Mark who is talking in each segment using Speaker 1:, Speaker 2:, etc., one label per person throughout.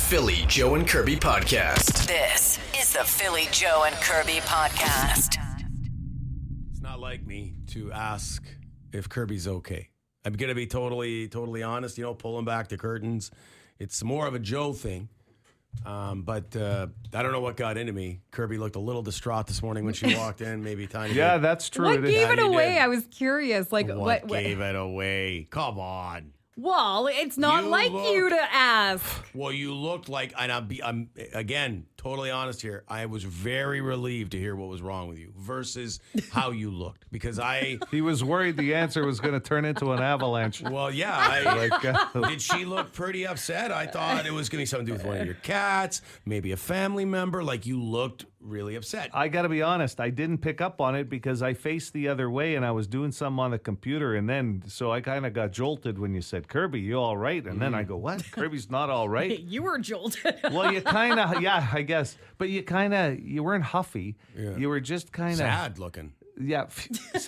Speaker 1: Philly Joe and Kirby podcast.
Speaker 2: This is the Philly Joe and Kirby podcast.
Speaker 3: It's not like me to ask if Kirby's okay. I'm going to be totally honest, pulling back the curtains. It's more of a Joe thing. But I don't know what got into me. Kirby looked a little distraught this morning when she walked in, maybe tiny
Speaker 4: Yeah,
Speaker 3: bit.
Speaker 4: that's true.
Speaker 5: What gave it away? I was curious.
Speaker 3: What gave it away? Come on.
Speaker 5: Well, it's not you to ask.
Speaker 3: Well, you looked like, and I'm again totally honest here. I was very relieved to hear what was wrong with you versus how you looked because
Speaker 4: He was worried the answer was going to turn into an avalanche.
Speaker 3: Well, yeah. Did she look pretty upset? I thought it was going to be something to do with one of your cats, maybe a family member. Like you looked really upset.
Speaker 4: I got to be honest. I didn't pick up on it because I faced the other way and I was doing something on the computer. And then, so I kind of got jolted when you said, Kirby, you all right? And then I go, what? Kirby's not all right?
Speaker 5: You were jolted.
Speaker 4: Well, you kind of, yeah, I guess. But you weren't huffy.
Speaker 3: Yeah.
Speaker 4: You were just kind of
Speaker 3: sad looking.
Speaker 4: Yeah,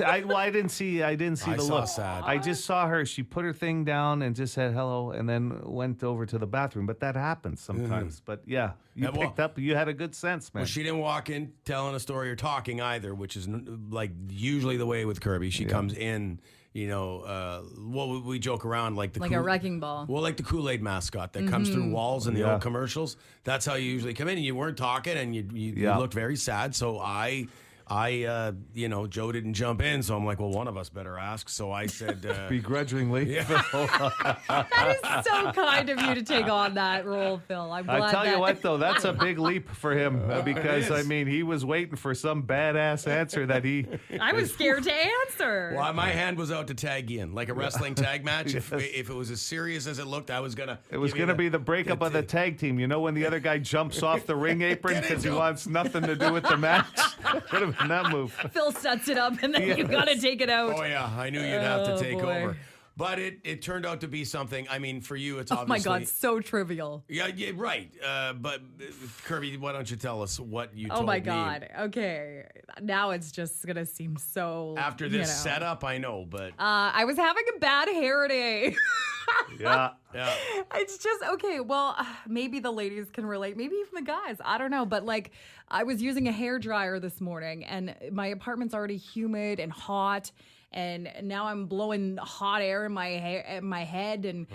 Speaker 4: I didn't see the look.
Speaker 3: Sad.
Speaker 4: I just saw her. She put her thing down and just said hello, and then went over to the bathroom. But that happens sometimes. But yeah, you picked up. You had a good sense, man.
Speaker 3: Well, she didn't walk in telling a story or talking either, which is like usually the way with Kirby. She comes in. What we joke around like
Speaker 5: a wrecking ball.
Speaker 3: Well, like the Kool-Aid mascot that comes through walls in the old commercials. That's how you usually come in. And you weren't talking, and you looked very sad. So I Joe didn't jump in, so I'm like, well, one of us better ask. So I said,
Speaker 4: begrudgingly.
Speaker 3: Yeah.
Speaker 5: That is so kind of you to take on that role, Phil. I'm glad.
Speaker 4: I tell you what, though, that's a big leap for him because
Speaker 3: it is.
Speaker 4: he was waiting for some badass answer that he.
Speaker 5: I was scared to answer.
Speaker 3: Well, my hand was out to tag you in, like a wrestling tag match. If it was as serious as it looked, I was gonna.
Speaker 4: It was gonna be the breakup of the tag team. You know when the other guy jumps off the ring apron because he wants nothing to do with the match. Could have been that move.
Speaker 5: Phil sets it up, and then you gotta take it out.
Speaker 3: Oh yeah, I knew you'd have to take over. But it turned out to be something. I mean, for you, it's obviously.
Speaker 5: Oh my God, so trivial.
Speaker 3: Yeah, right. But Kirby, why don't you tell us what you told me?
Speaker 5: Oh my God. Okay. Now it's just gonna seem so.
Speaker 3: After this setup, I know, but.
Speaker 5: I was having a bad hair day.
Speaker 4: Yeah.
Speaker 5: It's just okay. Well, maybe the ladies can relate. Maybe even the guys. I don't know. But like, I was using a hair dryer this morning, and my apartment's already humid and hot. And now I'm blowing hot air in my head, and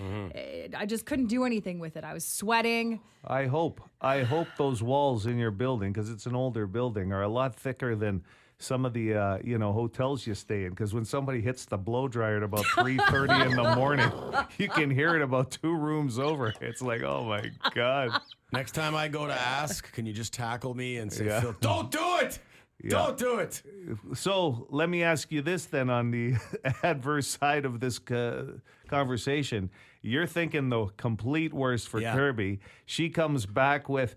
Speaker 5: I just couldn't do anything with it. I was sweating.
Speaker 4: I hope those walls in your building, because it's an older building, are a lot thicker than some of the hotels you stay in. Because when somebody hits the blow dryer at about 3:30 in the morning, you can hear it about 2 rooms over. It's like, oh my God.
Speaker 3: Next time I go to ask, can you just tackle me and say, Phil, don't do it. Yeah. Don't do it.
Speaker 4: So let me ask you this then on the adverse side of this conversation. You're thinking the complete worst for Kirby. She comes back with,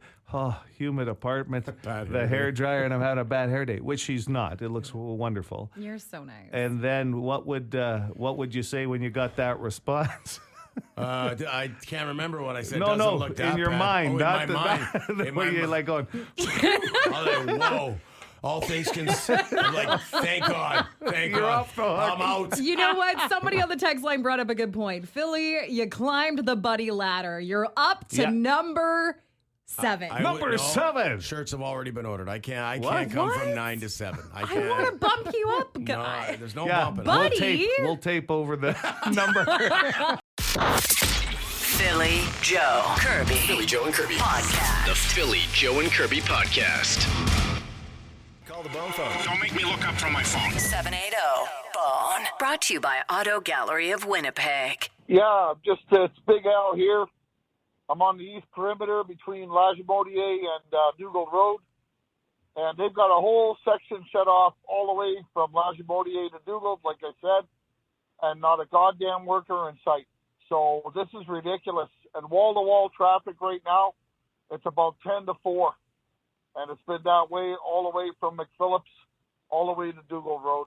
Speaker 4: humid apartment, the hair dryer, and I'm having a bad hair day, which she's not. It looks wonderful.
Speaker 5: You're so nice.
Speaker 4: And then what would you say when you got that response?
Speaker 3: I can't remember what I said.
Speaker 4: No,
Speaker 3: look
Speaker 4: in your
Speaker 3: bad.
Speaker 4: mind.
Speaker 3: Not in my mind.
Speaker 4: The way you're like going.
Speaker 3: Whoa. All things I'm like, thank God.
Speaker 4: You're off the hook.
Speaker 3: I'm out.
Speaker 5: You know what? Somebody on the text line brought up a good point. Philly, you climbed the buddy ladder. You're up to number 7.
Speaker 4: Number 7.
Speaker 3: Shirts have already been ordered. I can't come from 9 to 7. I
Speaker 5: want to bump you up,
Speaker 3: No,
Speaker 5: guy.
Speaker 3: there's no bumping.
Speaker 5: Buddy.
Speaker 4: We'll tape over the number.
Speaker 2: Philly Joe Kirby.
Speaker 1: Philly Joe and Kirby
Speaker 2: Podcast.
Speaker 1: The Philly Joe and Kirby podcast.
Speaker 3: Call the bone phone.
Speaker 6: Don't make me look up from my phone.
Speaker 2: 780-BONE. Brought to you by Auto Gallery of Winnipeg.
Speaker 7: Yeah, it's Big Al here. I'm on the east perimeter between Lagimodier and Dugald Road. And they've got a whole section shut off all the way from Lagimodier to Dugald, like I said, and not a goddamn worker in sight. So this is ridiculous. And wall-to-wall traffic right now, it's about 10 to 4. And it's been that way all the way from McPhillips all the way to Dugald Road.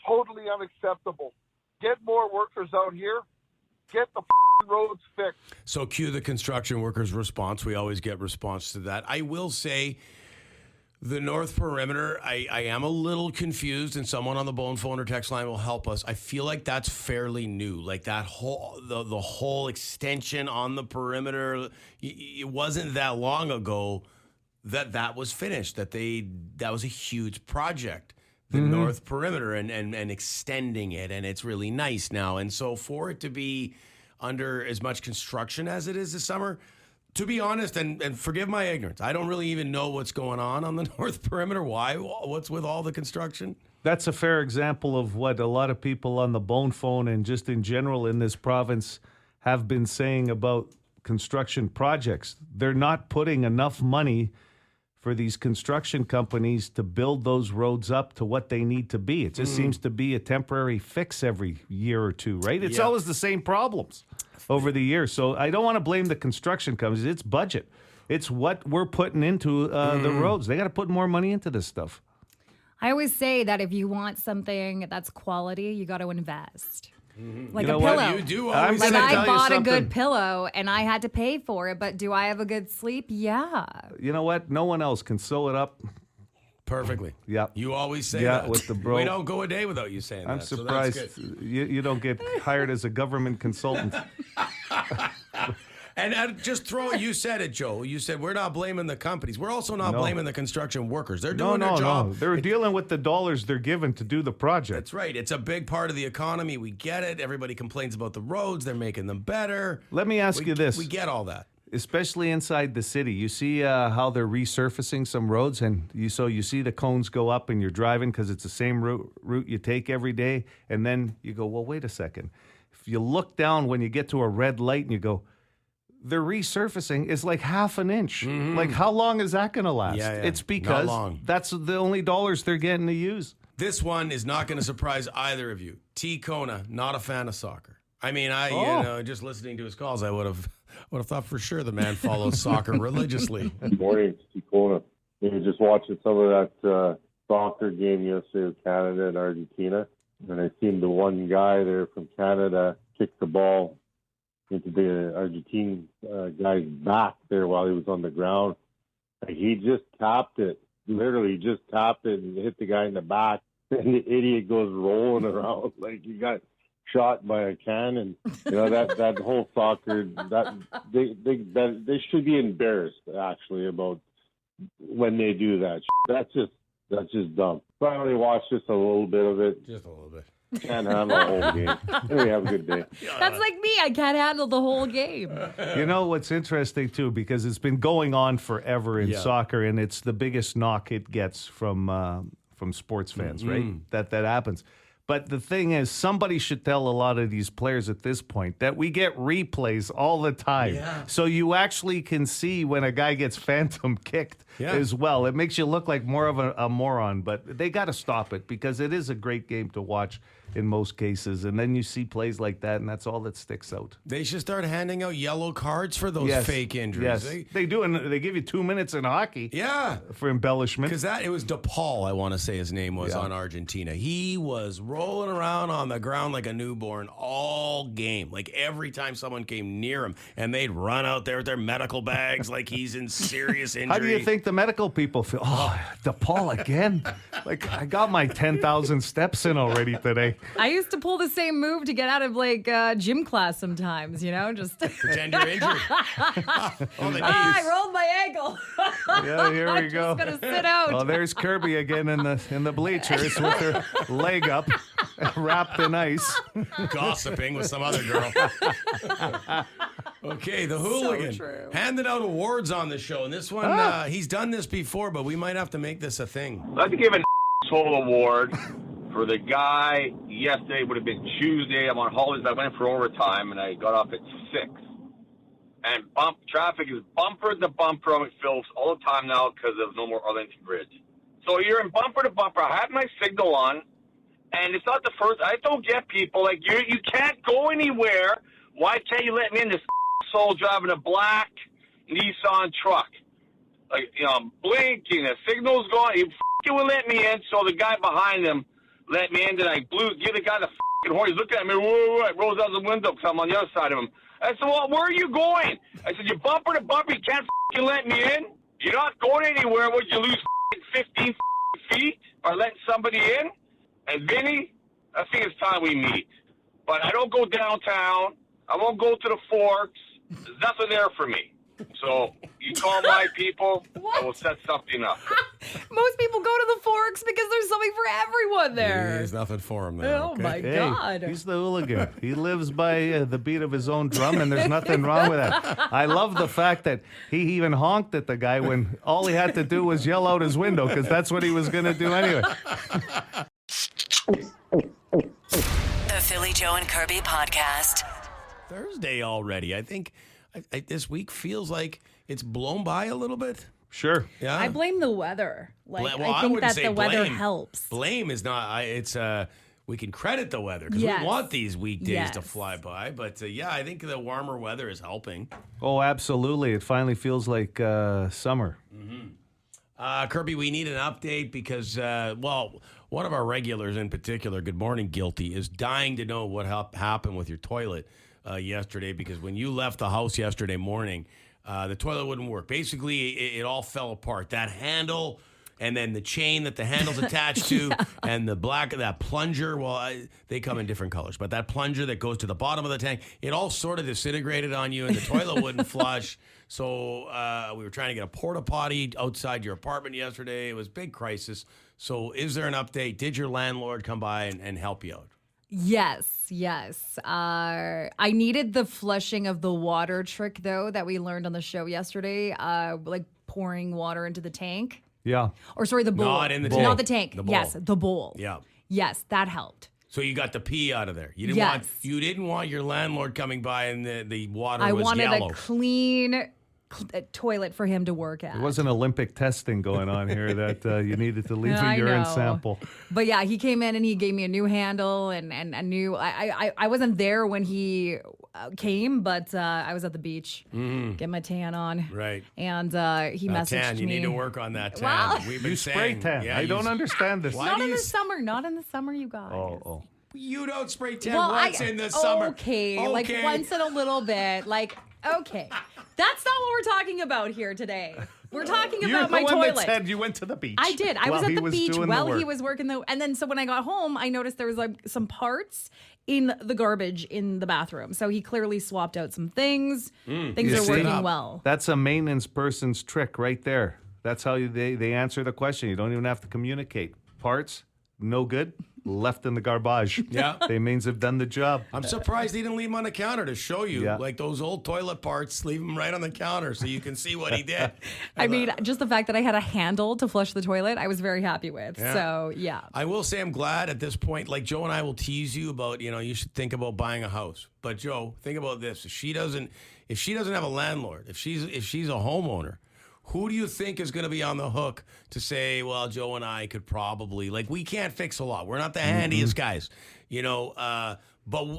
Speaker 7: Totally unacceptable. Get more workers out here. Get the roads fixed.
Speaker 3: So cue the construction workers' response. We always get response to that. I will say The north perimeter, I am a little confused, and someone on the Bone Phone or text line will help us. I feel like that's fairly new. Like that whole the whole extension on the perimeter. It wasn't that long ago that was finished. That was a huge project. The north perimeter and extending it, and it's really nice now. And so for it to be under as much construction as it is this summer. To be honest, and forgive my ignorance, I don't really even know what's going on the north perimeter. Why? What's with all the construction?
Speaker 4: That's a fair example of what a lot of people on the Bone Phone and just in general in this province have been saying about construction projects. They're not putting enough money for these construction companies to build those roads up to what they need to be. It just seems to be a temporary fix every year or two, right? It's always the same problems over the years. So I don't want to blame the construction companies. It's budget. It's what we're putting into the roads. They got to put more money into this stuff.
Speaker 5: I always say that if you want something that's quality, you got to invest. Like
Speaker 4: You know
Speaker 5: a
Speaker 4: what?
Speaker 5: pillow.
Speaker 3: You do
Speaker 4: I'm
Speaker 3: always
Speaker 5: Like
Speaker 4: gonna
Speaker 3: say
Speaker 4: tell
Speaker 5: I
Speaker 4: you
Speaker 5: bought a
Speaker 4: something.
Speaker 5: good pillow and I had to pay for it, but do I have a good sleep? Yeah.
Speaker 4: You know what? No one else can sew it up.
Speaker 3: perfectly.
Speaker 4: Yeah.
Speaker 3: You always say
Speaker 4: Yeah,
Speaker 3: that.
Speaker 4: with the bro.
Speaker 3: We don't go a day without you saying
Speaker 4: I'm
Speaker 3: that. So that's
Speaker 4: surprised
Speaker 3: good.
Speaker 4: you don't get hired as a government consultant.
Speaker 3: And just throw it. You said it, Joe. You said we're not blaming the companies. We're also not
Speaker 4: No.
Speaker 3: blaming the construction workers. They're
Speaker 4: No,
Speaker 3: doing their job.
Speaker 4: no. They're dealing with the dollars they're given to do the project.
Speaker 3: That's right. It's a big part of the economy. We get it. Everybody complains about the roads. They're making them better.
Speaker 4: Let me ask you this.
Speaker 3: We get all that.
Speaker 4: Especially inside the city, you see how they're resurfacing some roads, and you see the cones go up, and you're driving because it's the same route you take every day, and then you go, well, wait a second. If you look down when you get to a red light, and you go, they're resurfacing is like half an inch. Like, how long is that going to last?
Speaker 3: Yeah, yeah.
Speaker 4: It's because
Speaker 3: Not long.
Speaker 4: that's the only dollars they're getting to use.
Speaker 3: This one is not going to surprise either of you. T. Kona, not a fan of soccer. I mean, just listening to his calls, I would have thought for sure the man follows soccer religiously.
Speaker 6: Good morning, Ticona. Just watching some of that soccer game yesterday with Canada and Argentina, and I seen the one guy there from Canada kick the ball into the Argentine guy's back there while he was on the ground. Like, he just tapped it, literally just tapped it and hit the guy in the back, and the idiot goes rolling around like he got shot by a cannon. You know, that whole soccer, that they should be embarrassed actually about when they do that. That's just dumb. But I only watched just a little bit of it.
Speaker 3: Just a little bit.
Speaker 6: Can't handle the whole game. Anyway, have a good day.
Speaker 5: That's like me. I can't handle the whole game.
Speaker 4: You know what's interesting too, because it's been going on forever in soccer, and it's the biggest knock it gets from sports fans, right? That happens. But the thing is, somebody should tell a lot of these players at this point that we get replays all the time.
Speaker 3: Yeah.
Speaker 4: So you actually can see when a guy gets phantom kicked as well. It makes you look like more of a moron, but they got to stop it because it is a great game to watch in most cases. And then you see plays like that, and that's all that sticks out.
Speaker 3: They should start handing out yellow cards for those fake injuries.
Speaker 4: Yes, they do, and they give you 2 minutes in hockey for embellishment.
Speaker 3: Because it was DePaul, I want to say his name was, on Argentina. He was rolling around on the ground like a newborn all game. Like every time someone came near him, and they'd run out there with their medical bags like he's in serious injury.
Speaker 4: How do you think the medical people feel? Oh, DePaul again? Like, I got my 10,000 steps in already today.
Speaker 5: I used to pull the same move to get out of gym class sometimes, just
Speaker 3: Pretend you're injured. On the
Speaker 5: I
Speaker 3: knees.
Speaker 5: rolled my ankle.
Speaker 4: Yeah, here we go.
Speaker 5: I'm just gonna sit out.
Speaker 4: Oh, there's Kirby again in the bleachers with her leg up, wrapped in ice.
Speaker 3: Gossiping with some other girl. Okay, the hooligan
Speaker 5: true.
Speaker 3: handed out awards on the show, and this one he's done this before, but we might have to make this a thing.
Speaker 8: I'd like to give an asshole award for the guy yesterday. Would have been Tuesday. I'm on holidays. I went for overtime, and I got off at 6. And traffic is bumper to bumper on McPhillips all the time now because of no more Arlington Bridge. So you're in bumper to bumper. I had my signal on, and it's not the first. I don't get people like you can't go anywhere. Why can't you let me in? This soul driving a black Nissan truck. Like, I'm blinking. The signal's gone. He would let me in, so the guy behind him let me in. Then I give the guy the horn. He's looking at me. Whoa. I rolls out the window because I'm on the other side of him. I said, well, where are you going? I said, you bumper to bumper. You can't let me in. You're not going anywhere. Would you lose 15 feet or letting somebody in. And Vinny, I think it's time we meet. But I don't go downtown. I won't go to the Forks. There's nothing there for me. So you call my people, and we'll set something up.
Speaker 5: Most people go to the Forks because there's something for everyone there.
Speaker 3: There's nothing for him there.
Speaker 5: Oh,
Speaker 3: okay?
Speaker 5: my God.
Speaker 4: He's the hooligan. He lives by the beat of his own drum, and there's nothing wrong with that. I love the fact that he even honked at the guy when all he had to do was yell out his window, because that's what he was going to do anyway.
Speaker 2: The Philly Joe and Kirby podcast.
Speaker 3: Thursday already. I think this week feels like it's blown by a little bit.
Speaker 4: Sure.
Speaker 3: Yeah.
Speaker 5: I blame the weather. Like,
Speaker 3: Well,
Speaker 5: I think
Speaker 3: wouldn't
Speaker 5: that
Speaker 3: say
Speaker 5: the weather
Speaker 3: blame.
Speaker 5: helps.
Speaker 3: Blame is not. We can credit the weather because
Speaker 5: Yes.
Speaker 3: we want these weekdays to
Speaker 5: Yes.
Speaker 3: fly by. But yeah, I think the warmer weather is helping.
Speaker 4: Oh, absolutely. It finally feels like summer.
Speaker 3: Kirby, we need an update because, one of our regulars in particular, Good Morning Guilty, is dying to know what happened with your toilet yesterday, because when you left the house yesterday morning, the toilet wouldn't work. Basically, it all fell apart. That handle and then the chain that the handle's attached to and that plunger, they come in different colors, but that plunger that goes to the bottom of the tank, it all sort of disintegrated on you and the toilet wouldn't flush. So we were trying to get a porta potty outside your apartment yesterday. It was a big crisis. So is there an update? Did your landlord come by and help you out?
Speaker 5: Yes. I needed the flushing of the water trick, though, that we learned on the show yesterday, like pouring water into the tank.
Speaker 4: Yeah.
Speaker 5: Or sorry, the bowl.
Speaker 3: Not in the tank.
Speaker 5: Not the tank.
Speaker 3: The bowl.
Speaker 5: Yes, the bowl.
Speaker 3: Yeah.
Speaker 5: Yes, that helped.
Speaker 3: So you got the pee out of there. You didn't
Speaker 5: Yes.
Speaker 3: want your landlord coming by and the water
Speaker 5: I
Speaker 3: was
Speaker 5: wanted
Speaker 3: yellow.
Speaker 5: a clean toilet for him to work at.
Speaker 4: There was an Olympic testing going on here that you needed to leave
Speaker 5: I
Speaker 4: a urine
Speaker 5: know.
Speaker 4: sample.
Speaker 5: But yeah, he came in and he gave me a new handle and a new. I wasn't there when he came, but I was at the beach, get my tan on.
Speaker 3: Right.
Speaker 5: And he messaged
Speaker 3: tan,
Speaker 5: me.
Speaker 3: you need to work on that tan.
Speaker 5: Wow.
Speaker 3: We've been
Speaker 4: You spray
Speaker 3: saying,
Speaker 4: tan.
Speaker 3: yeah,
Speaker 4: I don't understand this.
Speaker 3: Why
Speaker 5: Not
Speaker 3: do
Speaker 5: in
Speaker 3: you
Speaker 5: the summer. Not in the summer, you guys.
Speaker 4: Oh.
Speaker 3: You don't spray tan
Speaker 5: Well,
Speaker 3: once in the summer.
Speaker 5: Okay, like once in a little bit. Like, okay. That's not what we're talking about here today. We're talking
Speaker 4: You're
Speaker 5: about
Speaker 4: the
Speaker 5: my
Speaker 4: one
Speaker 5: toilet.
Speaker 4: that said you went to the beach.
Speaker 5: I did. I was
Speaker 4: while
Speaker 5: at
Speaker 4: he
Speaker 5: the beach
Speaker 4: doing
Speaker 5: while
Speaker 4: the
Speaker 5: he
Speaker 4: work.
Speaker 5: was working and then so when I got home, I noticed there was like some parts in the garbage in the bathroom. So he clearly swapped out some things. Things
Speaker 4: You
Speaker 5: are
Speaker 4: see?
Speaker 5: working well.
Speaker 4: That's a maintenance person's trick right there. That's how they answer the question. You don't even have to communicate. Parts, no good, left in the garbage.
Speaker 3: Yeah.
Speaker 4: They means they've done the job.
Speaker 3: I'm surprised he didn't leave them on the counter to show you.
Speaker 4: Yeah.
Speaker 3: Like those old toilet parts, leave them right on the counter so you can see what he did.
Speaker 5: I mean, just the fact that I had a handle to flush the toilet, I was very happy with.
Speaker 3: Yeah.
Speaker 5: So, yeah.
Speaker 3: I will say I'm glad at this point, like Joe and I will tease you about, you should think about buying a house. But Joe, think about this. If she doesn't have a landlord, if she's a homeowner, who do you think is going to be on the hook to say, well, Joe and I could probably, like, we can't fix a lot. We're not the handiest guys, but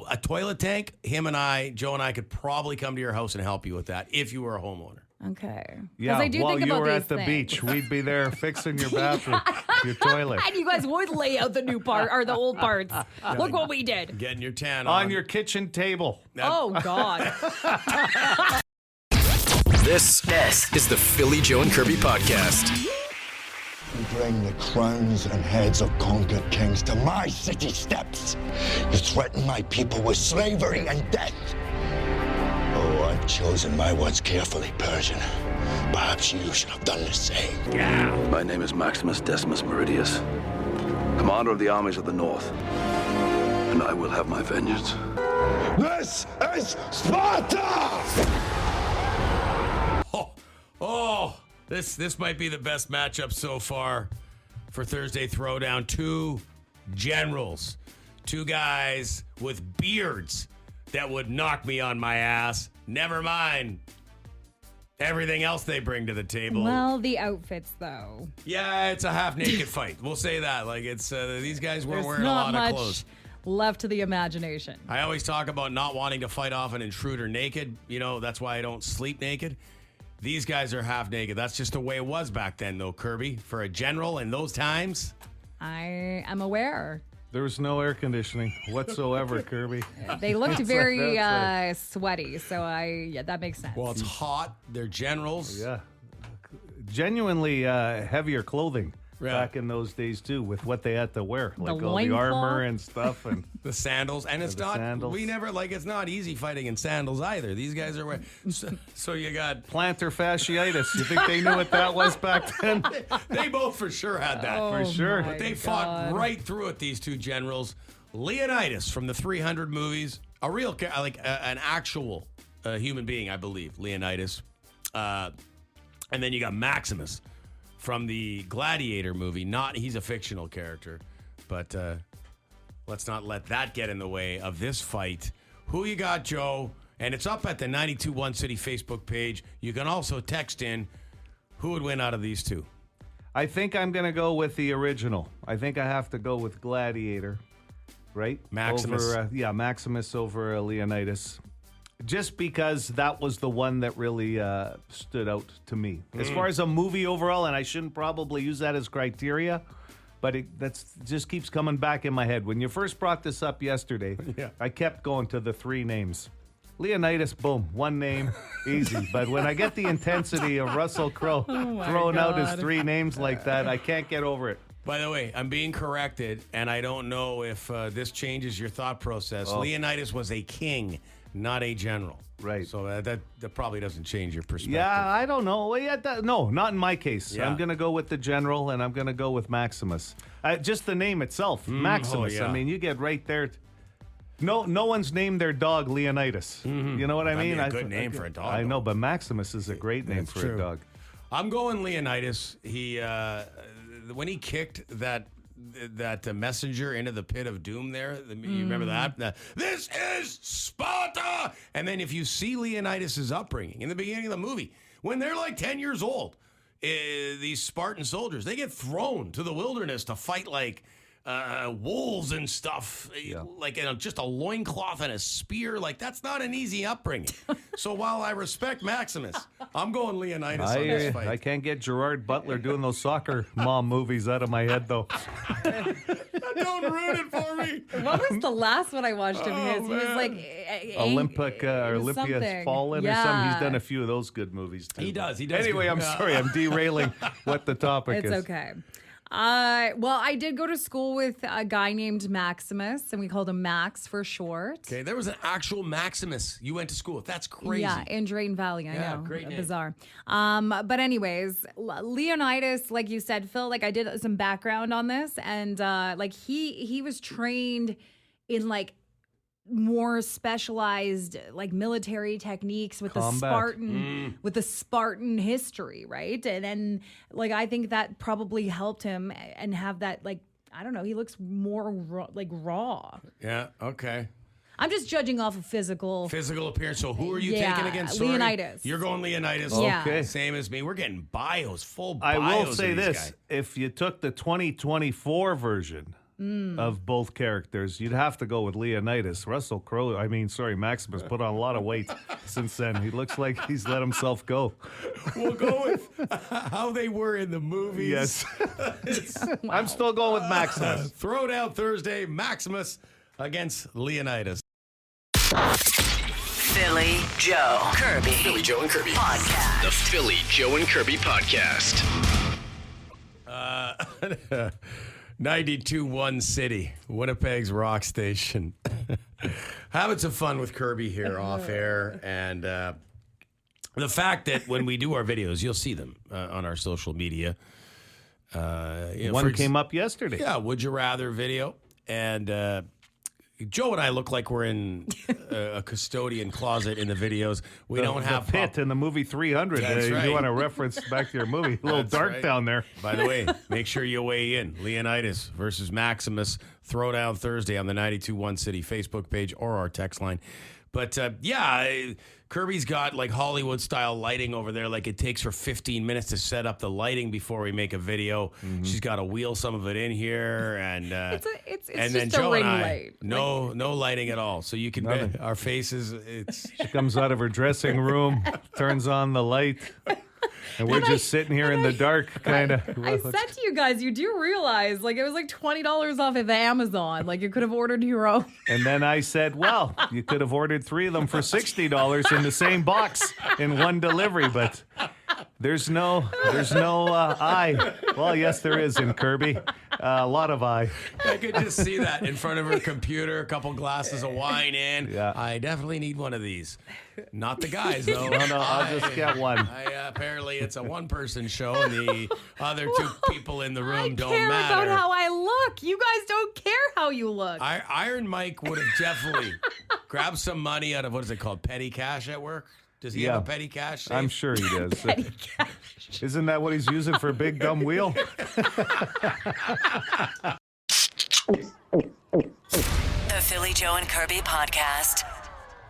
Speaker 3: a toilet tank, Joe and I could probably come to your house and help you with that if you were a homeowner.
Speaker 5: Okay. 'Cause
Speaker 4: Yeah,
Speaker 5: I do
Speaker 4: while
Speaker 5: think
Speaker 4: you
Speaker 5: about
Speaker 4: were
Speaker 5: these
Speaker 4: at the
Speaker 5: things.
Speaker 4: beach, we'd be there fixing your bathroom, your toilet.
Speaker 5: And you guys would lay out the new part or the old parts. Look what we did.
Speaker 3: Getting your tan on.
Speaker 4: On your kitchen table.
Speaker 5: Oh, God.
Speaker 1: This is the Philly Joe and Kirby podcast.
Speaker 9: You bring the crowns and heads of conquered kings to my city steps. You threaten my people with slavery and death. Oh, I've chosen my words carefully, Persian. Perhaps you should have done the same.
Speaker 10: My name is Maximus Decimus Meridius, commander of the armies of the north, and I will have my vengeance.
Speaker 9: This is Sparta!
Speaker 3: This might be the best matchup so far for Thursday Throwdown. Two generals, two guys with beards that would knock me on my ass. Never mind everything else they bring to the table.
Speaker 5: Well, the outfits, though.
Speaker 3: Yeah, it's a half-naked fight. We'll say that. Like, it's these guys weren't
Speaker 5: There's
Speaker 3: wearing a
Speaker 5: not
Speaker 3: lot
Speaker 5: much
Speaker 3: of clothes.
Speaker 5: left to the imagination.
Speaker 3: I always talk about not wanting to fight off an intruder naked. That's why I don't sleep naked. These guys are half naked. That's just the way it was back then, though, Kirby. For a general in those times.
Speaker 5: I am aware.
Speaker 4: There was no air conditioning whatsoever, Kirby.
Speaker 5: They looked
Speaker 4: That's
Speaker 5: very
Speaker 4: right.
Speaker 5: sweaty, so that makes sense.
Speaker 3: Well, it's hot. They're generals.
Speaker 4: Yeah. Genuinely heavier clothing back in those days too, with what they had to wear, like all the
Speaker 5: loincloth.
Speaker 4: armor and stuff, and
Speaker 3: the sandals. And it's not.
Speaker 4: sandals.
Speaker 3: We never it's not easy fighting in sandals either. These guys are wearing. So you got
Speaker 4: plantar fasciitis. You think they knew what that was back then?
Speaker 3: They both for sure had that.
Speaker 4: For sure.
Speaker 3: But they fought right through it. These two generals, Leonidas from the 300 movies, a real an actual human being, I believe. Leonidas, and then you got Maximus from the Gladiator movie. He's a fictional character, but let's not let that get in the way of this fight. Who you got, Joe? And it's up at the 92.1 City Facebook page. You can also text in who would win out of these two.
Speaker 4: I think I'm going to go with the original. I think I have to go with Gladiator, right?
Speaker 3: Maximus.
Speaker 4: Maximus over Leonidas. Just because that was the one that really stood out to me. As far as a movie overall, and I shouldn't probably use that as criteria, but that's just keeps coming back in my head. When you first brought this up yesterday, I kept going to the three names. Leonidas, boom, one name, easy. But when I get the intensity of Russell Crowe throwing out his three names like that, I can't get over it.
Speaker 3: By the way, I'm being corrected, and I don't know if this changes your thought process. Leonidas was a king, not a general.
Speaker 4: Right.
Speaker 3: So that probably doesn't change your perspective.
Speaker 4: Yeah, I don't know. Well, no, not in my case.
Speaker 3: Yeah.
Speaker 4: I'm going to go with the general, and I'm going to go with Maximus. Just the name itself, Maximus.
Speaker 3: yeah.
Speaker 4: I mean, you get right there. No one's named their dog Leonidas. You know what I mean?
Speaker 3: That'd be a good name for a dog.
Speaker 4: I know, but Maximus is a great name
Speaker 3: That's
Speaker 4: for
Speaker 3: true.
Speaker 4: a dog.
Speaker 3: I'm going Leonidas. He when he kicked that messenger into the pit of doom there, you remember that? This is Sparta! And then if you see Leonidas' upbringing in the beginning of the movie, when they're like 10 years old, these Spartan soldiers, they get thrown to the wilderness to fight like wolves and stuff, like just a loincloth and a spear. Like, that's not an easy upbringing. So while I respect Maximus, I'm going Leonidas on this fight.
Speaker 4: I can't get Gerard Butler doing those soccer mom movies out of my head, though.
Speaker 3: Don't ruin it for me.
Speaker 5: What was the last one I watched of his? He was like
Speaker 4: Olympia Has Fallen or something. He's done a few of those good movies too.
Speaker 3: He does.
Speaker 4: Anyway, I'm sorry. I'm derailing what the topic is.
Speaker 5: It's okay. Well, I did go to school with a guy named Maximus, and we called him Max for short.
Speaker 3: Okay, there was an actual Maximus you went to school with. That's crazy.
Speaker 5: Yeah, in Drayton Valley, I know.
Speaker 3: Great name.
Speaker 5: Bizarre. But anyways, Leonidas, like you said, Phil, like I did some background on this, and like he was trained in like more specialized like military techniques with the Spartan history, right? And then like I think that probably helped him and have that, like, I don't know, he looks more raw.
Speaker 3: Yeah, okay.
Speaker 5: I'm just judging off of physical
Speaker 3: appearance. So who are you taking against? Sorry.
Speaker 5: Leonidas.
Speaker 3: You're going Leonidas.
Speaker 5: Yeah.
Speaker 4: Okay.
Speaker 3: Same as me. We're getting full bios.
Speaker 4: I will say
Speaker 3: of these
Speaker 4: this.
Speaker 3: guys.
Speaker 4: If you took the 2024 version of both characters, you'd have to go with Leonidas. Maximus put on a lot of weight since then. He looks like he's let himself go.
Speaker 3: We'll go with how they were in the movies.
Speaker 4: Yes. I'm still going with Maximus.
Speaker 3: Throwdown Thursday, Maximus against Leonidas.
Speaker 2: Philly Joe Kirby.
Speaker 1: Philly Joe and Kirby
Speaker 2: Podcast.
Speaker 1: The Philly Joe and Kirby Podcast.
Speaker 3: 92.1 City, Winnipeg's rock station. Having some fun with Kirby here off air. And the fact that when we do our videos, you'll see them on our social media.
Speaker 4: One came up yesterday.
Speaker 3: Yeah, Would You Rather video. And Joe and I look like we're in a custodian closet in the videos. We don't have
Speaker 4: the pit in the movie 300.
Speaker 3: That's right.
Speaker 4: You want to reference back to your movie. A little
Speaker 3: That's
Speaker 4: dark
Speaker 3: right.
Speaker 4: down there.
Speaker 3: By the way, make sure you weigh in. Leonidas versus Maximus. Throwdown Thursday on the 92.1 City Facebook page or our text line. But Kirby's got like Hollywood style lighting over there. Like it takes her 15 minutes to set up the lighting before we make a video. Mm-hmm. She's got to wheel some of it in here, and
Speaker 5: it's
Speaker 3: and
Speaker 5: just
Speaker 3: then
Speaker 5: a
Speaker 3: Joe
Speaker 5: ring
Speaker 3: and I,
Speaker 5: light.
Speaker 3: no lighting at all. So you can our faces.
Speaker 4: She comes out of her dressing room, turns on the light. And we're just sitting here in the dark, kind of.
Speaker 5: I said to you guys, you do realize, like, it was like $20 off of Amazon. Like, you could have ordered your own.
Speaker 4: And then I said, well, you could have ordered 3 of them for $60 in the same box in one delivery. But There's no I. Well, yes, there is in Kirby. A lot of I.
Speaker 3: I could just see that in front of her computer, a couple glasses of wine in.
Speaker 4: Yeah.
Speaker 3: I definitely need one of these. Not the guys, though.
Speaker 4: No, I'll just get one.
Speaker 3: Apparently, it's a one-person show, and the other two people in the room don't
Speaker 5: care
Speaker 3: matter.
Speaker 5: about how I look. You guys don't care how you look.
Speaker 3: Iron Mike would have definitely grabbed some money out of, what is it called, petty cash at work? Does he have a petty cash safe?
Speaker 4: I'm sure he does. Isn't that what he's using for Big Dumb Wheel?
Speaker 2: The Philly Joe and Kirby podcast.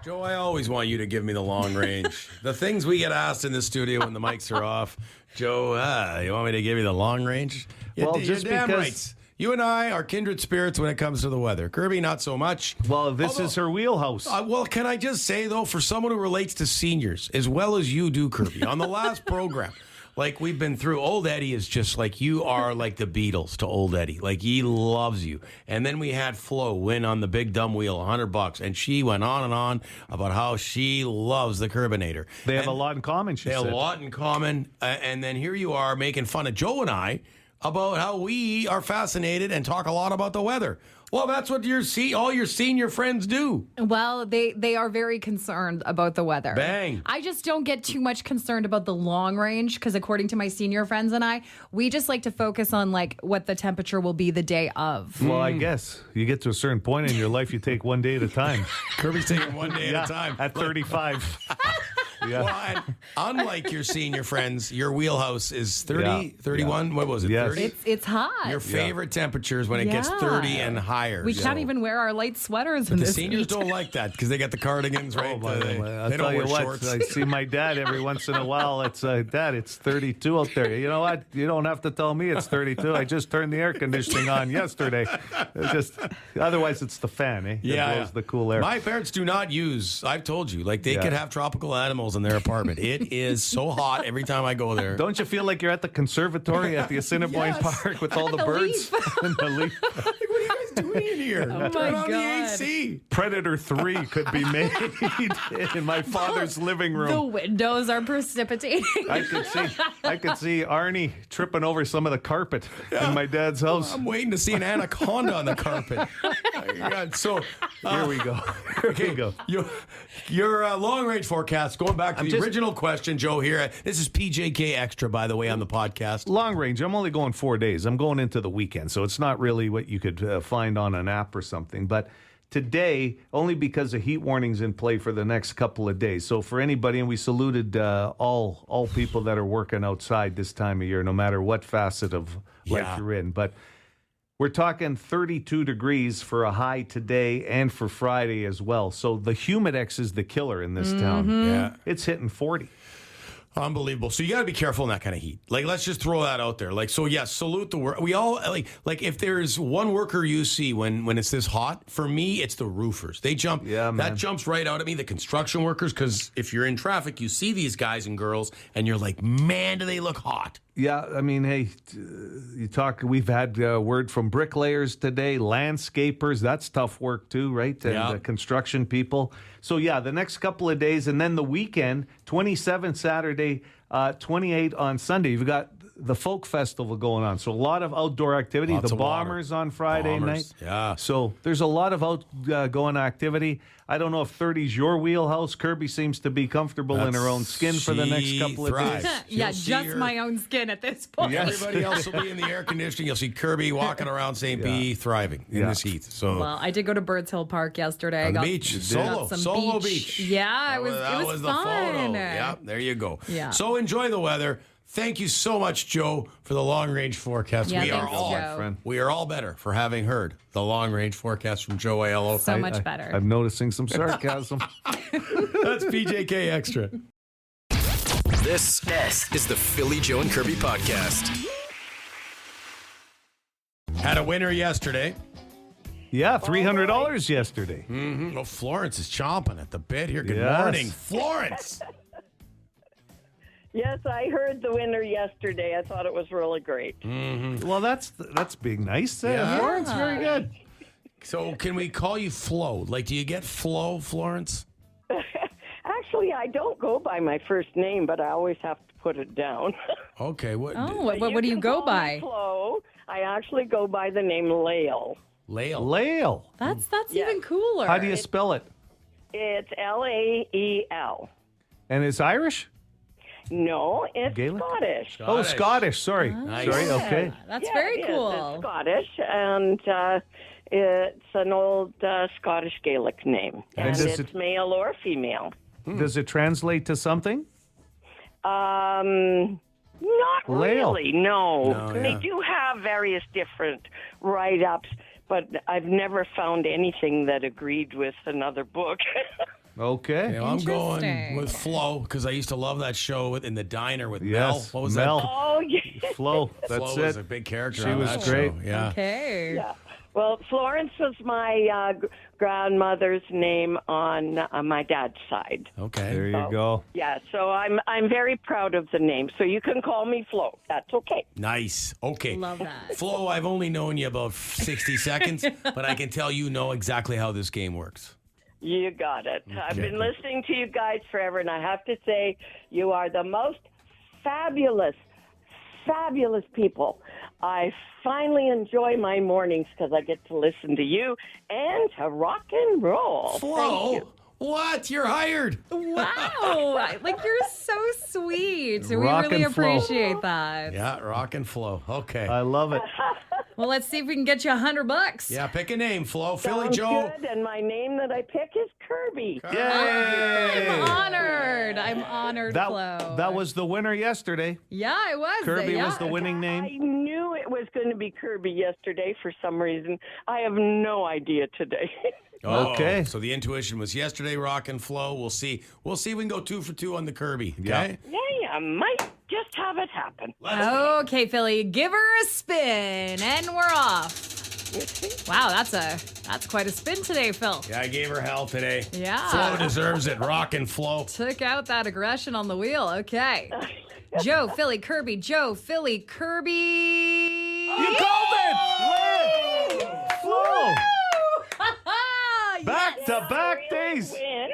Speaker 3: Joe, I always want you to give me the long range. The things we get asked in the studio when the mics are off. Joe, you want me to give you the long range?
Speaker 4: Well,
Speaker 3: you're
Speaker 4: just
Speaker 3: damn
Speaker 4: because...
Speaker 3: right. You and I are kindred spirits when it comes to the weather. Kirby, not so much.
Speaker 4: Well, this is her wheelhouse.
Speaker 3: Well, can I just say, though, for someone who relates to seniors as well as you do, Kirby, on the last program, like we've been through, old Eddie is just like, you are like the Beatles to old Eddie. Like, he loves you. And then we had Flo win on the Big Dumb Wheel, $100, and she went on and on about how she loves the Curbinator.
Speaker 4: They have a lot in common, she said.
Speaker 3: They have a lot in common. And then here you are making fun of Joe and I about how we are fascinated and talk a lot about the weather. Well, that's what all your senior friends do.
Speaker 5: Well, they are very concerned about the weather.
Speaker 3: Bang.
Speaker 5: I just don't get too much concerned about the long range because according to my senior friends and I, we just like to focus on like what the temperature will be the day of.
Speaker 4: Well, I guess you get to a certain point in your life, you take one day at a time.
Speaker 3: Kirby's taking one day at a time.
Speaker 4: At 35. Yeah.
Speaker 3: Well, and unlike your senior friends, your wheelhouse is 30, 31. What was it?
Speaker 4: Yes.
Speaker 3: 30?
Speaker 5: It's hot.
Speaker 3: Your favorite temperatures when it gets 30 and higher.
Speaker 5: We can't even wear our light sweaters in
Speaker 3: The
Speaker 5: this
Speaker 3: seniors
Speaker 5: heat.
Speaker 3: don't like that because they got the cardigans, right?
Speaker 4: I'll
Speaker 3: They
Speaker 4: tell
Speaker 3: don't
Speaker 4: you
Speaker 3: wear
Speaker 4: what,
Speaker 3: shorts.
Speaker 4: I see my dad every once in a while. It's Dad, it's 32 out there. You know what? You don't have to tell me it's 32. I just turned the air conditioning on yesterday. Otherwise, it's the fan, eh? It blows the cool air.
Speaker 3: My parents do not use, I've told you, like they could have tropical animals in their apartment. It is so hot every time I go there.
Speaker 4: Don't you feel like you're at the conservatory at the Assiniboine Park with all the birds and the leaf?
Speaker 3: Like, what are you guys doing in here?
Speaker 5: Oh
Speaker 3: Turn
Speaker 5: my
Speaker 3: on
Speaker 5: God.
Speaker 3: the AC.
Speaker 4: Predator 3 could be made in my father's living room.
Speaker 5: The windows are precipitating.
Speaker 4: I could see Arnie tripping over some of the carpet in my dad's house.
Speaker 3: I'm waiting to see an anaconda on the carpet. Oh my God. So
Speaker 4: Here we go. Here we go.
Speaker 3: Your long-range forecast, going back to the original question, Joe, here. This is PJK Extra, by the way, on the podcast.
Speaker 4: Long range, I'm only going 4 days. I'm going into the weekend, so it's not really what you could find on an app or something. But today, only because a heat warning's in play for the next couple of days. So for anybody, and we saluted all people that are working outside this time of year, no matter what facet of life you're in. But we're talking 32 degrees for a high today and for Friday as well. So the Humidex is the killer in this town.
Speaker 3: Yeah.
Speaker 4: It's hitting 40.
Speaker 3: Unbelievable. So you got to be careful in that kind of heat. Like, let's just throw that out there. Like, so yes, salute the work. We all like if there's one worker you see when it's this hot, for me, it's the roofers. They jump.
Speaker 4: Yeah, man.
Speaker 3: That jumps right out at me. The construction workers, because if you're in traffic, you see these guys and girls, and you're like, man, do they look hot?
Speaker 4: Yeah, I mean, hey, we've had word from bricklayers today, landscapers, that's tough work too, right? And construction people. So yeah, the next couple of days, and then the weekend, 27 Saturday, 28 on Sunday. You've got the folk festival going on. So a lot of outdoor activity.
Speaker 3: Lots
Speaker 4: the
Speaker 3: of
Speaker 4: Bombers
Speaker 3: water.
Speaker 4: on Friday
Speaker 3: Bombers,
Speaker 4: night.
Speaker 3: yeah.
Speaker 4: So there's a lot of outgoing activity. I don't know if 30's your wheelhouse. Kirby seems to be comfortable in her own skin for the next couple of days.
Speaker 5: Yeah, just my own skin at this point.
Speaker 3: Everybody else will be in the air conditioning. You'll see Kirby walking around St. P. thriving in this heat. So,
Speaker 5: well, I did go to Birds Hill Park yesterday.
Speaker 3: on the
Speaker 5: I got
Speaker 3: beach,
Speaker 5: got some
Speaker 3: solo beach.
Speaker 5: Yeah, it was
Speaker 3: the
Speaker 5: fun.
Speaker 3: photo. Yeah, there you go.
Speaker 5: Yeah.
Speaker 3: So enjoy the weather. Thank you so much, Joe, for the long-range forecast.
Speaker 5: Yeah,
Speaker 3: we are
Speaker 5: thanks,
Speaker 3: all
Speaker 5: Joe.
Speaker 3: we are all better for having heard the long-range forecast from Joe Aiello.
Speaker 5: So much better.
Speaker 4: I'm noticing some sarcasm.
Speaker 3: That's PJK Extra.
Speaker 1: This is the Philly Joe and Kirby podcast.
Speaker 3: Had a winner yesterday.
Speaker 4: Yeah, $300 yesterday.
Speaker 3: Mm-hmm. Well, Florence is chomping at the bit here. Good
Speaker 4: Yes.
Speaker 3: morning, Florence.
Speaker 11: Yes, I heard the winner yesterday. I thought it was really great.
Speaker 3: Mm-hmm.
Speaker 4: Well, that's being nice.
Speaker 3: Yeah.
Speaker 4: Florence, very good.
Speaker 3: So can we call you Flo? Like, do you get Flo, Florence?
Speaker 11: Actually, I don't go by my first name, but I always have to put it down.
Speaker 3: Okay. What?
Speaker 5: What do you go by?
Speaker 11: Flo. I actually go by the name Lael.
Speaker 3: Lael.
Speaker 4: Lael.
Speaker 5: That's even cooler.
Speaker 4: How do you spell it?
Speaker 11: It's Lael.
Speaker 4: And it's Irish?
Speaker 11: No, it's
Speaker 4: Gaelic?
Speaker 11: Scottish.
Speaker 4: Oh, Scottish. Sorry.
Speaker 3: Nice.
Speaker 4: Sorry. Okay.
Speaker 5: That's
Speaker 11: Yeah,
Speaker 5: very
Speaker 11: it is.
Speaker 5: cool.
Speaker 11: It's Scottish, and it's an old Scottish Gaelic name. And
Speaker 4: does
Speaker 11: it's
Speaker 4: it-
Speaker 11: male or female.
Speaker 4: Does it translate to something?
Speaker 11: Not
Speaker 4: Lael.
Speaker 11: really, no.
Speaker 3: No,
Speaker 11: They
Speaker 3: yeah.
Speaker 11: do have various different write-ups, but I've never found anything that agreed with another book.
Speaker 4: Okay.
Speaker 3: Yeah, I'm going
Speaker 5: Interesting.
Speaker 3: with Flo because I used to love that show in the diner with Mel.
Speaker 4: Yes.
Speaker 3: What was
Speaker 4: Mel.
Speaker 11: Oh, yeah.
Speaker 4: Flo. That's
Speaker 3: Flo
Speaker 4: it.
Speaker 3: was a big character.
Speaker 4: She
Speaker 3: on
Speaker 4: was
Speaker 3: that
Speaker 4: great.
Speaker 3: show. Yeah.
Speaker 5: Okay.
Speaker 11: Yeah. Well, Florence was my grandmother's name on my dad's side.
Speaker 3: Okay.
Speaker 4: There you go.
Speaker 11: Yeah, so I'm very proud of the name. So you can call me Flo. That's okay.
Speaker 3: Nice. Okay.
Speaker 5: Love that.
Speaker 3: Flo, I've only known you about 60 seconds, but I can tell you know exactly how this game works.
Speaker 11: You got it. I've been listening to you guys forever, and I have to say, you are the most fabulous people. I finally enjoy my mornings because I get to listen to you and to rock and roll. Thank
Speaker 3: Flo,
Speaker 11: you.
Speaker 3: what? You're hired.
Speaker 5: Wow. Like, you're so sweet. We
Speaker 4: Rock
Speaker 5: really
Speaker 4: and flow.
Speaker 5: appreciate that.
Speaker 3: Yeah, rock and Flo. Okay.
Speaker 4: I love it.
Speaker 5: Well, let's see if we can get you $100.
Speaker 3: Yeah, pick a name, Flo. Philly
Speaker 11: Sounds
Speaker 3: Joe.
Speaker 11: good, and my name that I pick is Kirby.
Speaker 4: Yay!
Speaker 5: I'm honored. I'm honored, Flo.
Speaker 4: That was the winner yesterday.
Speaker 5: Yeah, it was.
Speaker 4: Kirby
Speaker 5: yeah.
Speaker 4: was the winning
Speaker 11: I
Speaker 4: name.
Speaker 11: knew it was going to be Kirby yesterday for some reason. I have no idea today.
Speaker 3: Oh,
Speaker 4: Okay.
Speaker 3: So the intuition was yesterday, rock and Flo. We'll see. We'll see if we can go 2 for 2 on the Kirby. Okay.
Speaker 11: Yeah, might just have it happen.
Speaker 5: Okay, Philly, give her a spin, and we're off. Wow, that's quite a spin today, Phil.
Speaker 3: Yeah, I gave her hell today.
Speaker 5: Yeah.
Speaker 3: Flo deserves it. Rock and Flo.
Speaker 5: Took out that aggression on the wheel. Okay. Joe, Philly, Kirby. Joe, Philly, Kirby.
Speaker 4: You called it! Flo! Back-to-back days.
Speaker 11: Win?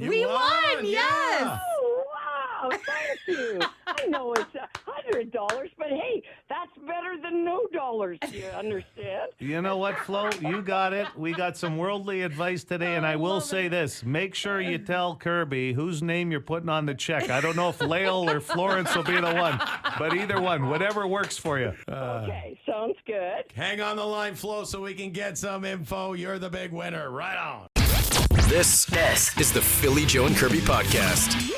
Speaker 5: We won, yes.
Speaker 11: Oh, wow, thank you. I know it's $100, but hey, that's better than no dollars, you understand?
Speaker 4: You know what, Flo? You got it. We got some worldly advice today, and I will say this. Make sure you tell Kirby whose name you're putting on the check. I don't know if Lael or Florence will be the one, but either one, whatever works for you.
Speaker 11: Okay, sounds good.
Speaker 3: Hang on the line, Flo, so we can get some info. You're the big winner. Right on.
Speaker 1: This is the Philly Joe and Kirby podcast.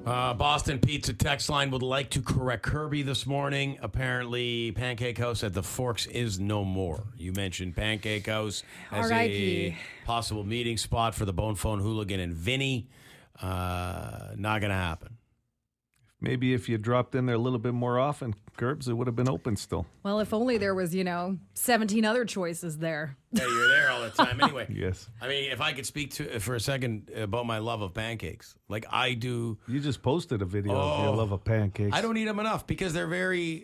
Speaker 3: Boston Pizza text line would like to correct Kirby this morning. Apparently, Pancake House at the Forks is no more. You mentioned Pancake House as a
Speaker 5: R.I.P.
Speaker 3: possible meeting spot for the Bone Phone Hooligan and Vinny. Not going to happen.
Speaker 4: Maybe if you dropped in there a little bit more often, Curbs, it would have been open still.
Speaker 5: Well, if only there was, 17 other choices there.
Speaker 3: Yeah, you're there all the time anyway.
Speaker 4: Yes.
Speaker 3: I mean, if I could speak to for a second about my love of pancakes, like I do.
Speaker 4: You just posted a video of your love of pancakes.
Speaker 3: I don't eat them enough because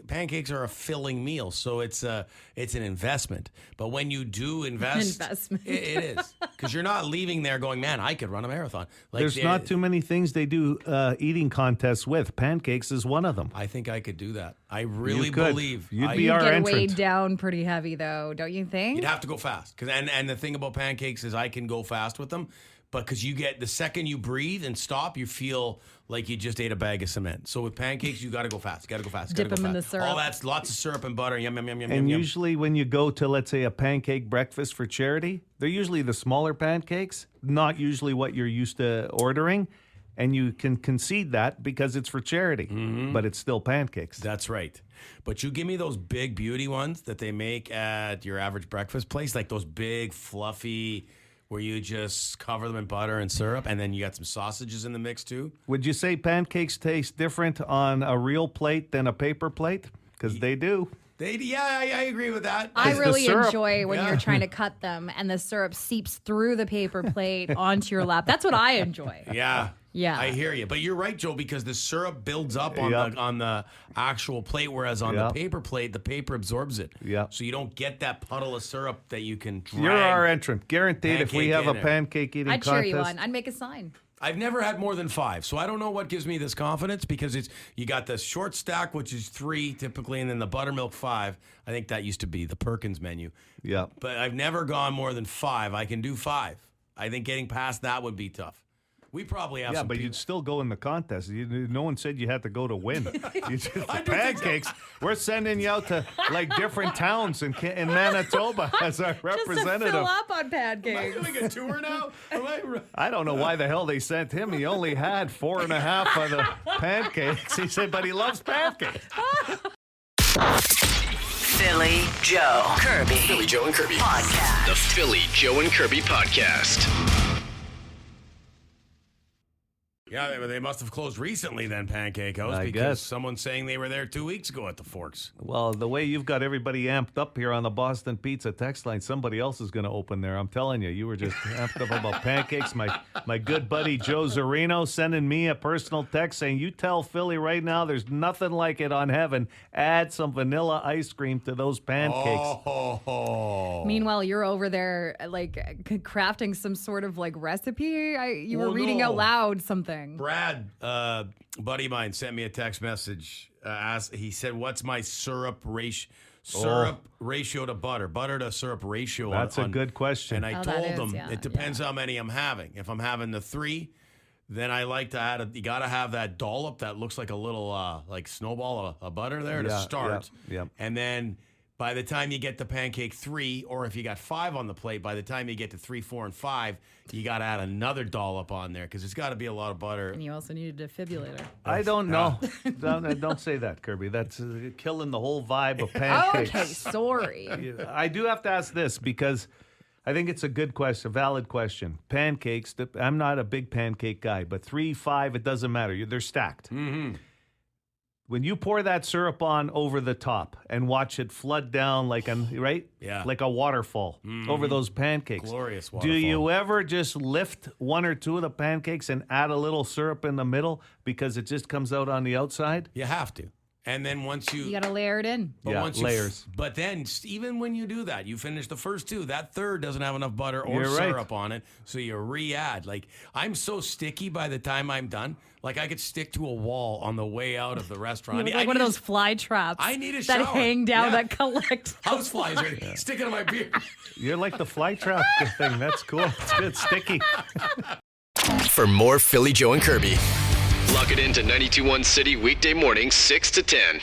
Speaker 3: pancakes are a filling meal, so it's an investment. But when you do invest, it is because you're not leaving there going, man, I could run a marathon. Like
Speaker 4: There's not too many things they do eating contests with. Pancakes is one of them.
Speaker 3: I think I could do that. I really
Speaker 4: could.
Speaker 3: believe
Speaker 4: You'd be
Speaker 5: You'd
Speaker 4: our
Speaker 5: get
Speaker 4: entrant.
Speaker 5: weighed down pretty heavy, though, don't you think?
Speaker 3: You'd have to go fast. And the thing about pancakes is I can go fast with them, but because you get the second you breathe and stop, you feel like you just ate a bag of cement. So with pancakes, you got to go fast. You got to go fast.
Speaker 5: Dip
Speaker 3: gotta go
Speaker 5: them in
Speaker 3: fast.
Speaker 5: the syrup.
Speaker 3: All that's lots of syrup and butter. Yum, yum, yum, yum,
Speaker 4: And
Speaker 3: yum.
Speaker 4: usually when you go to, let's say, a pancake breakfast for charity, they're usually the smaller pancakes, not usually what you're used to ordering. And you can concede that because it's for charity, but it's still pancakes.
Speaker 3: That's right. But you give me those big beauty ones that they make at your average breakfast place, like those big fluffy where you just cover them in butter and syrup, and then you got some sausages in the mix too.
Speaker 4: Would you say pancakes taste different on a real plate than a paper plate? Because they do.
Speaker 3: I agree with that.
Speaker 5: I
Speaker 4: the
Speaker 5: really
Speaker 4: syrup-
Speaker 5: enjoy when
Speaker 3: Yeah.
Speaker 5: you're trying to cut them and the syrup seeps through the paper plate onto your lap. That's what I enjoy.
Speaker 3: Yeah.
Speaker 5: Yeah.
Speaker 3: I hear you. But you're right, Joe, because the syrup builds up on
Speaker 4: Yeah.
Speaker 3: on the actual plate, whereas on
Speaker 4: Yeah.
Speaker 3: the paper plate, the paper absorbs it.
Speaker 4: Yeah.
Speaker 3: So you don't get that puddle of syrup that you can drag.
Speaker 4: You're our entrant. Guaranteed if we
Speaker 3: pancake
Speaker 4: have a
Speaker 3: in there.
Speaker 4: pancake eating
Speaker 5: I'd cheer
Speaker 4: contest.
Speaker 5: you on. I'd make a sign.
Speaker 3: I've never had more than 5, so I don't know what gives me this confidence because you got the short stack, which is 3 typically, and then the buttermilk 5. I think that used to be the Perkins menu.
Speaker 4: Yeah.
Speaker 3: But I've never gone more than 5. I can do 5. I think getting past that would be tough. We probably have some
Speaker 4: but
Speaker 3: people.
Speaker 4: you'd still go in the contest. No one said you had to go to win. Pancakes, we're sending you out to like different towns in Manitoba as our representative.
Speaker 5: Just to fill up on Pancakes.
Speaker 3: Am I doing a tour now?
Speaker 4: I don't know why the hell they sent him. He only had 4.5 of the pancakes. He said, but he loves pancakes.
Speaker 2: Philly Joe Kirby.
Speaker 1: Philly Joe and Kirby
Speaker 2: Podcast.
Speaker 1: The Philly Joe and Kirby Podcast.
Speaker 3: Yeah, they must have closed recently then, Pancake House,
Speaker 4: I
Speaker 3: because
Speaker 4: guess.
Speaker 3: someone's saying they were there 2 weeks ago at the Forks.
Speaker 4: Well, the way you've got everybody amped up here on the Boston Pizza text line, somebody else is going to open there. I'm telling you, you were just amped up about Pancakes. My good buddy Joe Zarino sending me a personal text saying, you tell Philly right now there's nothing like it on heaven. Add some vanilla ice cream to those pancakes.
Speaker 3: Oh.
Speaker 5: Meanwhile, you're over there like crafting some sort of like recipe. You were reading out loud something.
Speaker 3: Brad, buddy of mine, sent me a text message. He said, "What's my syrup ratio to butter? Butter to syrup ratio?"
Speaker 4: That's a good question.
Speaker 3: And I told him it depends how many I'm having. If I'm having the 3, then I like to add. You got to have that dollop that looks like a little like snowball of butter there to start.
Speaker 4: Yeah.
Speaker 3: And then by the time you get to pancake 3, or if you got 5 on the plate, by the time you get to 3, 4, and 5, you got to add another dollop on there because it's got to be a lot of butter.
Speaker 5: And you also need a defibrillator.
Speaker 4: I don't know. Don't say that, Kirby. That's killing the whole vibe of pancakes.
Speaker 5: Okay, sorry.
Speaker 4: I do have to ask this because I think it's a good question, a valid question. Pancakes, I'm not a big pancake guy, but 3, 5, it doesn't matter. They're stacked.
Speaker 3: Mm-hmm.
Speaker 4: When you pour that syrup on over the top and watch it flood down like like a waterfall over those pancakes.
Speaker 3: Glorious waterfall.
Speaker 4: Do you ever just lift 1 or 2 of the pancakes and add a little syrup in the middle because it just comes out on the outside?
Speaker 3: You have to. And then once you
Speaker 5: got to layer it in.
Speaker 4: Layers.
Speaker 3: But then even when you do that, you finish the first 2. That third doesn't have enough butter or syrup on it, so you re-add. Like, I'm so sticky by the time I'm done. Like, I could stick to a wall on the way out of the restaurant.
Speaker 5: You look like one of those fly traps.
Speaker 3: I need a shower.
Speaker 5: That hang down, that collect.
Speaker 3: House flies are sticking to my beard.
Speaker 4: You're like the fly trap thing. That's cool. It's good. Sticky.
Speaker 1: For more Philly Joe and Kirby, lock it into 92.1 City weekday mornings 6 to 10.